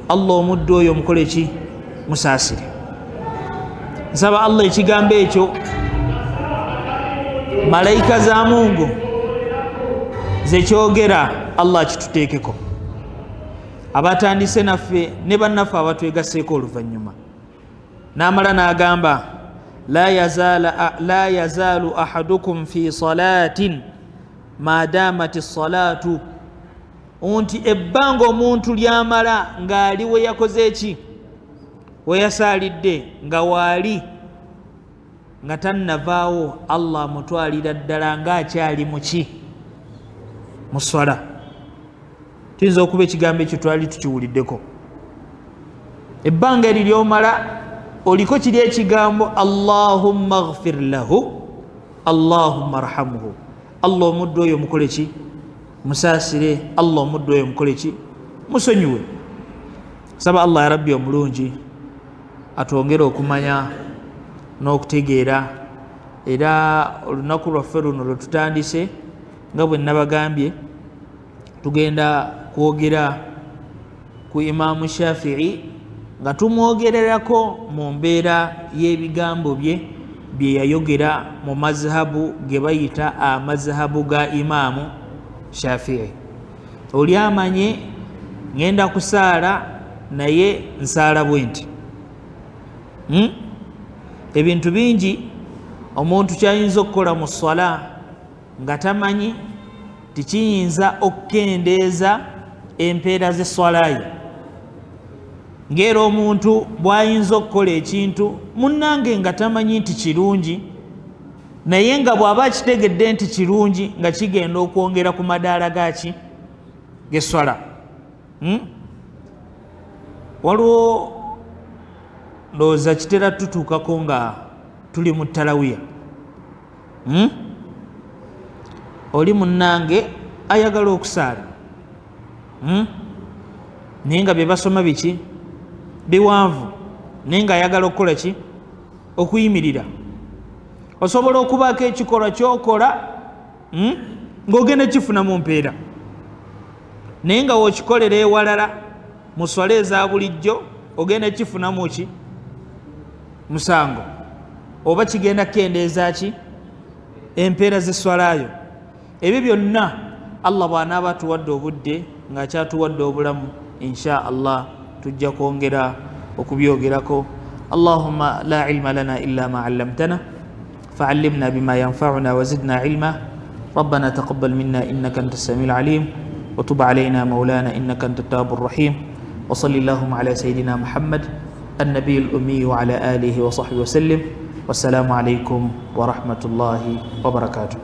Allah omuddu oyo mukole ki? Musaasire. Nsaba Allah ekigambo ekyo malaika za Mungu zekyogera Allah kituteekeko. Abatandise naffe ne bannaffe abatwegaseeko oluvannyuma. N'amala n'agamba la yazaalu ahadukum fi salatin ma damati salatu, unti ebbanga omuntu lyamala ng'ali we yakoze eki? We yasaalidde nga waali nga tannavaawo, Allah mutwalira ddala ng'akyali mu ki? Mu swala. Tuyinza okuba ekigambo ekyo twali tukiwuliddeko. Ebbanga eryo ly'omala oliko kiri ekigambo Allahumma ghfir lahu, Allahumma arhamhu. Allah omuddu oyo mukole ki? Musaasire. Allah omuddu oyo mukole ki? Musonyiwe. Saba Allah ya Rabbi omulungi atwongere okumanya n'okutegeera, era olunaku lwaffe luno lwe tutandise nga bwe nabagambye tugenda kwogera ku Imaamu Shafi'i nga tumwogererako mu mbeera y'ebigambo bye yayogera mu mazhabu ge bayita amazhabu ga Imaamu Shafi'i. Oli amanye ngenda kusaala naye nsaala bwenti. Ebintu bingi omuntu kyayinza okukola mu swala nga tamanyi tikiyinza okukendeeza empeera z'eswala ye. Ng'era omuntu bw'ayinza okukola ekintu munnange nga tamanyi nti kirungi, naye nga bw'aba akitegedde nti kirungi nga kigenda okwongera ku madaala gaki? G'eswala. Waliwo ndowooza kitera tutuukako nga tuli mu ttalawiya. Oli munnange ayagala okusaala naye nga bye basoma biki? Biwanvu, naye nga ayagala okukola ki? Okuyimirira. Osobola okubaako ekikolwa kyokola ng'ogenda kifuna mu mpeera, naye nga w'okikolera ewalala mu swala eza bulijjo ogenda kifunamu ki? Musango. Oba kigenda kukendeeza ki? Empeera z'eswalayo. Ebyo byonna Allah bw'anaaba atuwadde obudde ng'akyatuwadde obulamu, insha Allah tujja kwongera okubyogerako. Allahumma la ilma lana illa ma 'allamtana fa'allimna bima yanfa'una wa zidna ilma. ربنا تقبل منا إنك أنت السميع العليم وتب علينا مولانا إنك أنت التواب الرحيم وصل اللهم على سيدنا محمد النبي الأمي وعلى آله وصحبه وسلم. والسلام عليكم ورحمة الله وبركاته.